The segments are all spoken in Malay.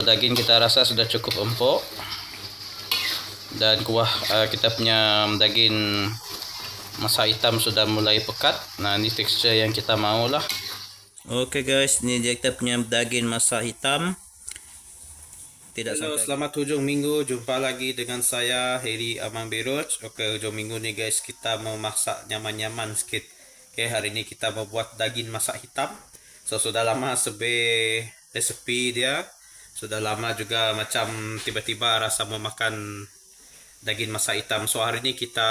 Daging kita rasa sudah cukup empuk dan kuah kita punya daging masak hitam sudah mulai pekat. Nah, ini tekstur yang kita mau lah. Oke guys, ini dia kita punya daging masak hitam. Halo, selamat hujung minggu. Jumpa lagi dengan saya Heri Amang Biroj. Oke, hujung minggu nih guys, kita mau masak nyaman-nyaman sedikit. Oke, hari ini kita mau buat daging masak hitam. So, sudah lama resepi dia. Sudah lama juga macam tiba-tiba rasa mau makan daging masak hitam. So, hari ini kita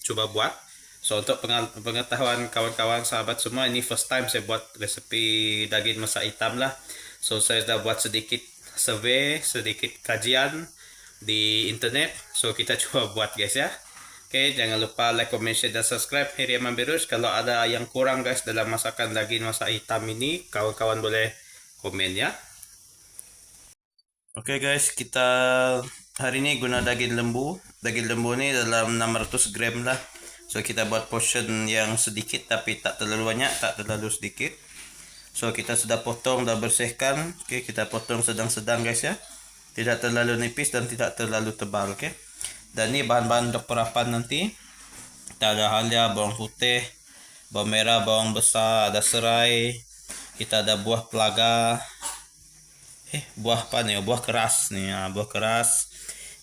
coba buat. So, untuk pengetahuan kawan-kawan sahabat semua, ini first time saya buat resepi daging masak hitam lah. So, saya sudah buat sedikit survei, sedikit kajian di internet. So, kita coba buat guys ya. Oke, jangan lupa like, comment, share, dan subscribe Heri Amang Biroj. Kalau ada yang kurang guys dalam masakan daging masak hitam ini, kawan-kawan boleh komen ya. Oke guys, kita hari ini guna daging lembu. Daging lembu ini dalam 600 gram lah. So, kita buat portion yang sedikit tapi tak terlalu banyak, tak terlalu sedikit. So, kita sudah potong, dah bersihkan. Oke, kita potong sedang-sedang guys ya. Tidak terlalu nipis dan tidak terlalu tebal. Oke. Dan ini bahan-bahan untuk perapan nanti. Kita ada halia, bawang putih, bawang merah, bawang besar, ada serai. Kita ada buah pelaga. Buah apa nih? Buah keras nih, buah keras.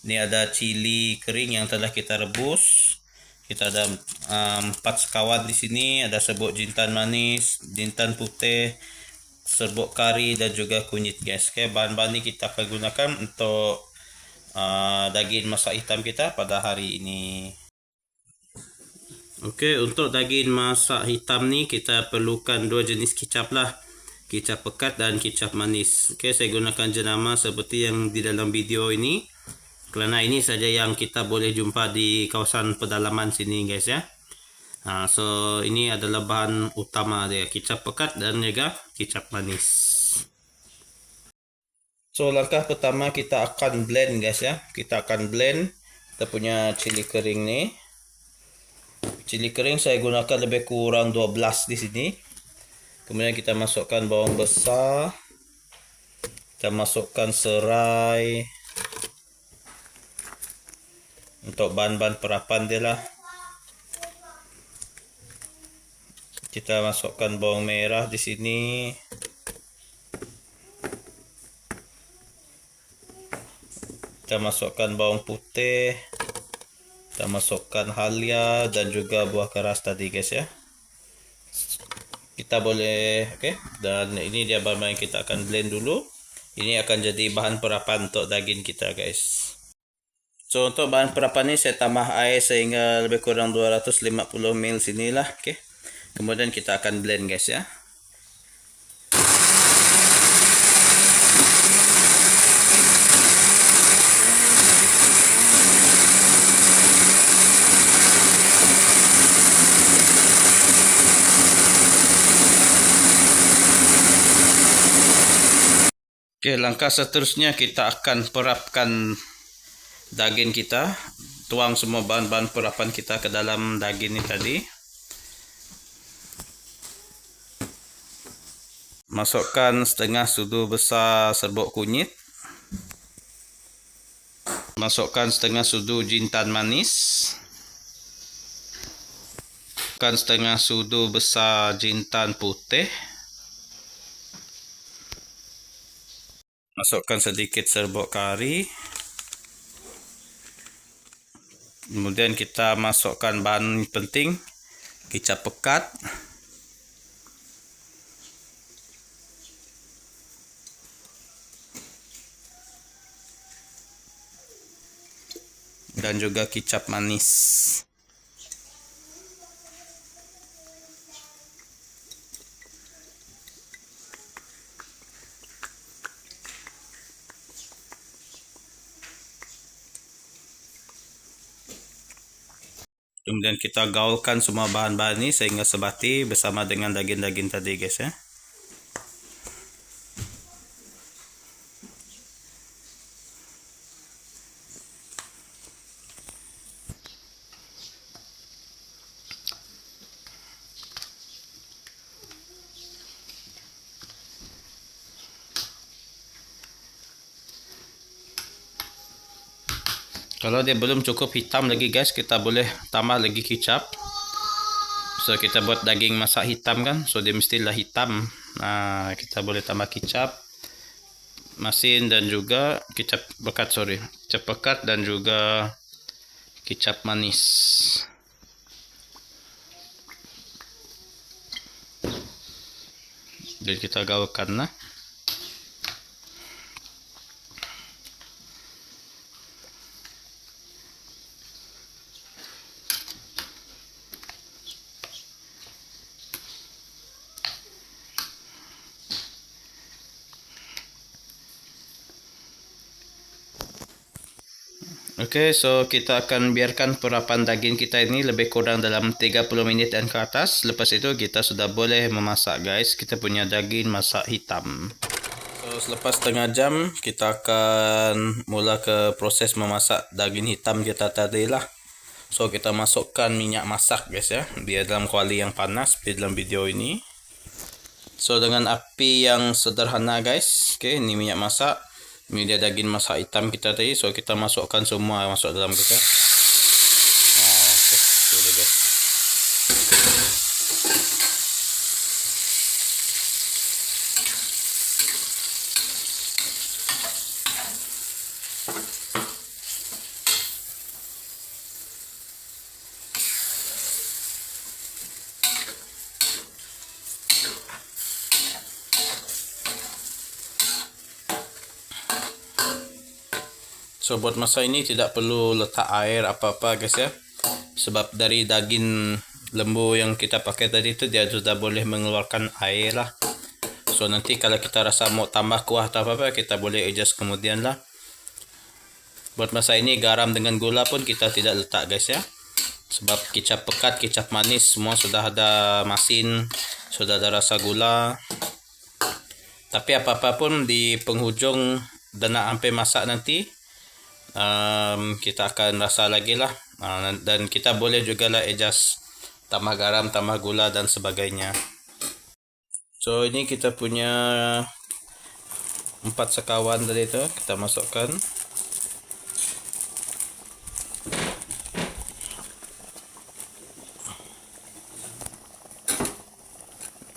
Ini ada cili kering yang telah kita rebus. Kita ada 4 sekawan di sini, ada serbuk jintan manis, jintan putih, serbuk kari dan juga kunyit guys. Oke, bahan-bahan ini kita akan gunakan untuk daging masak hitam kita pada hari ini. Oke, untuk daging masak hitam nih kita perlukan 2 jenis kicap lah. Kicap pekat dan kicap manis. Oke, saya gunakan jenama seperti yang di dalam video ini. Kerana ini saja yang kita boleh jumpa di kawasan pedalaman sini guys ya. So ini adalah bahan utama dia, kicap pekat dan juga kicap manis. So langkah pertama kita akan blend guys ya. Kita akan blend kita punya cili kering nih. Cili kering saya gunakan lebih kurang 12 di sini. Kemudian kita masukkan bawang besar. Kita masukkan serai. Untuk bahan-bahan perapan dia lah. Kita masukkan bawang merah di sini. Kita masukkan bawang putih. Kita masukkan halia dan juga buah keras tadi guys ya. Kita boleh, oke. Dan ini dia bahan-bahan yang kita akan blend dulu. Ini akan jadi bahan perapan untuk daging kita guys. So untuk bahan perapan ini saya tambah air sehingga lebih kurang 250 ml sinilah, oke. Kemudian kita akan blend guys ya. Oke, langkah seterusnya kita akan perapkan daging kita. Tuang semua bahan-bahan perapan kita ke dalam daging ini tadi. Masukkan setengah sudu besar serbuk kunyit. Masukkan setengah sudu jintan manis. Masukkan setengah sudu besar jintan putih. Masukkan sedikit serbuk kari. Kemudian kita masukkan bahan penting, kicap pekat. Dan juga kicap manis. Kemudian kita gaulkan semua bahan-bahan ini sehingga sebati bersama dengan daging-daging tadi guys ya. Kalau dia belum cukup hitam lagi guys, kita boleh tambah lagi kicap. So kita buat daging masak hitam kan, so dia mestilah hitam. Nah, kita boleh tambah kicap masin dan juga kicap pekat, kicap pekat dan juga kicap manis. Jadi kita gaulkan lah. Oke, so kita akan biarkan perapan daging kita ini lebih kurang dalam 30 menit dan ke atas. Lepas itu kita sudah boleh memasak guys, kita punya daging masak hitam. So selepas setengah jam kita akan mula ke proses memasak daging hitam kita tadi lah. So kita masukkan minyak masak guys ya, dia dalam kuali yang panas seperti dalam video ini. So dengan api yang sederhana guys. Oke, ini minyak masak. Ini dia daging masak hitam kita tadi. So kita masukkan semua masuk dalam kita. Oke, sudah guys. So buat masak ini tidak perlu letak air apa-apa guys ya. Sebab dari daging lembu yang kita pakai tadi itu dia sudah boleh mengeluarkan air lah. So nanti kalau kita rasa mau tambah kuah atau apa-apa kita boleh adjust kemudian lah. Buat masak ini garam dengan gula pun kita tidak letak guys ya. Sebab kicap pekat, kicap manis semua sudah ada masin, sudah ada rasa gula. Tapi apa-apa pun di penghujung dan nak sampai masak nanti kita akan rasa lagi lah, dan kita boleh juga lah adjust tambah garam, tambah gula dan sebagainya. So ini kita punya 4 sekawan tadi itu kita masukkan.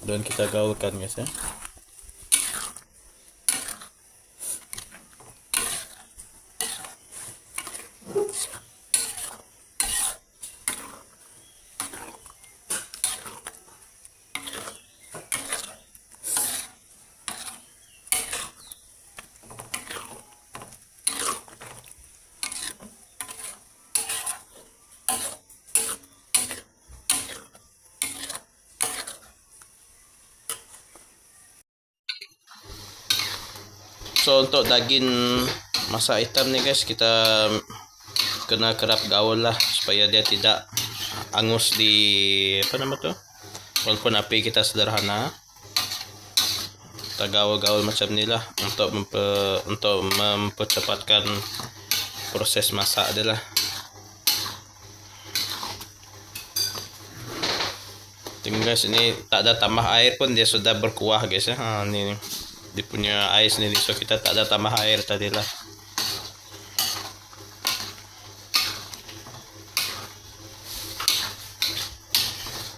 Dan kita gaulkan guys ya. So untuk daging masak hitam nih guys, kita kena kerap gaul lah supaya dia tidak angus di apa nama tuh. Walaupun api kita sederhana, kita gaul-gaul macam ni lah untuk mempercepatkan proses masak dia lah. Tengok guys, ini tak ada tambah air pun dia sudah berkuah guys ya. Ini dia punya air sendiri, so kita tak ada tambah air tadi lah.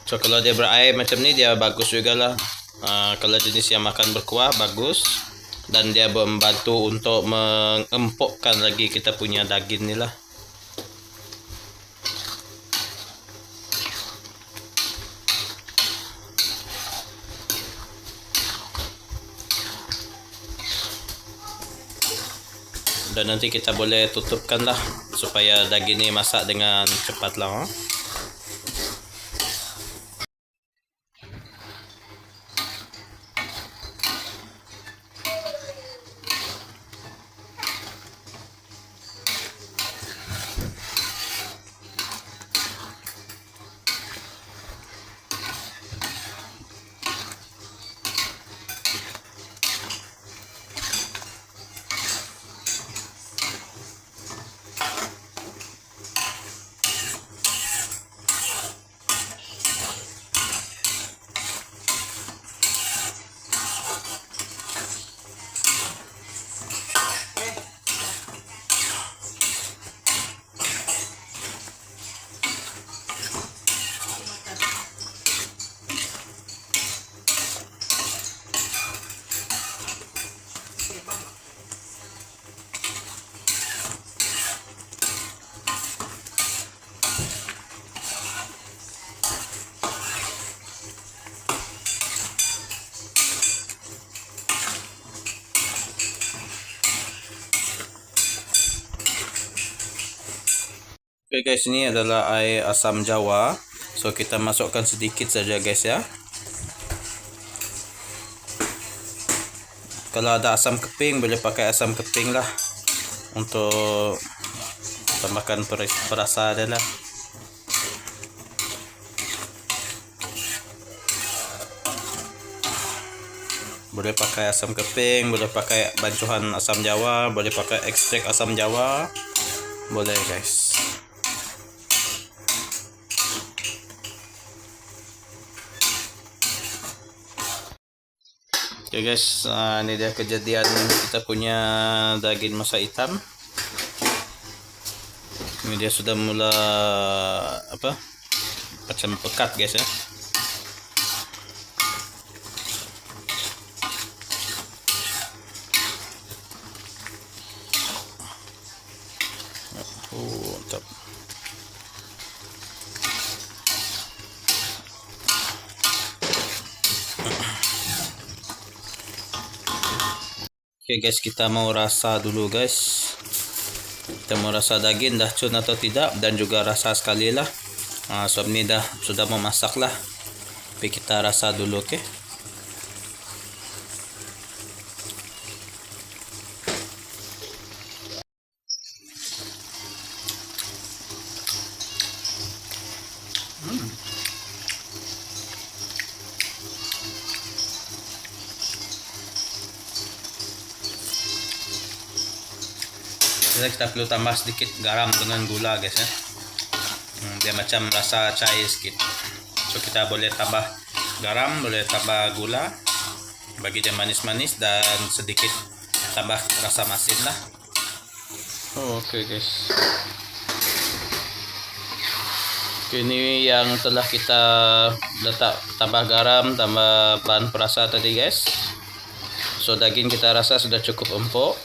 So kalau dia berair macam ni dia bagus juga lah. Kalau jenis yang makan berkuah bagus, dan dia membantu untuk mengempukkan lagi kita punya daging ni lah. Dan nanti kita boleh tutupkan lah supaya daging ini masak dengan cepat lah. Oke guys, ini adalah air asam jawa. So kita masukkan sedikit saja guys ya. Kalau ada asam keping boleh pakai asam keping lah, untuk tambahkan perasa adalah. Boleh pakai asam keping, boleh pakai bancuhan asam jawa, boleh pakai ekstrak asam jawa, boleh guys. Oke guys, ini dia kejadian kita punya daging masak hitam. Ini dia sudah mula apa, macam pekat guys ya. Mantap. Oke guys, kita mau rasa dulu guys. Kita mau rasa daging dah cun atau tidak, dan juga rasa sekali lah. Sob ni dah sudah memasak lah. Tapi kita rasa dulu, oke. Kita perlu tambah sedikit garam dengan gula guys ya. Dia macam rasa cair sedikit. So kita boleh tambah garam, boleh tambah gula bagi dia manis-manis, dan sedikit tambah rasa masin lah. Oke guys. Ini yang telah kita letak, tambah garam, tambah bahan perasa tadi guys. So daging kita rasa sudah cukup empuk,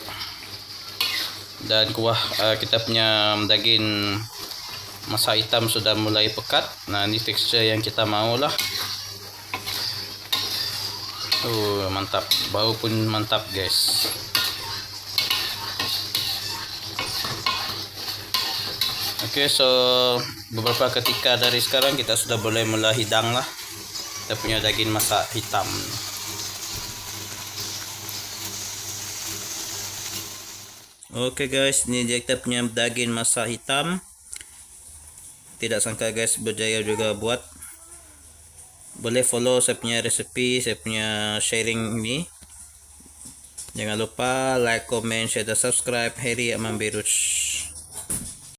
dan kuah kita punya daging masak hitam sudah mulai pekat. Nah ini tekstur yang kita mau lah. Mantap, bau pun mantap guys. Oke, so beberapa ketika dari sekarang kita sudah boleh mulai hidang lah kita punya daging masak hitam. Oke guys, ini dia kita punya daging masak hitam. Tidak sangka guys, berjaya juga buat. Boleh follow saya punya resepi, saya punya sharing ini. Jangan lupa like, comment, share, dan subscribe. Heri Aman Beirut.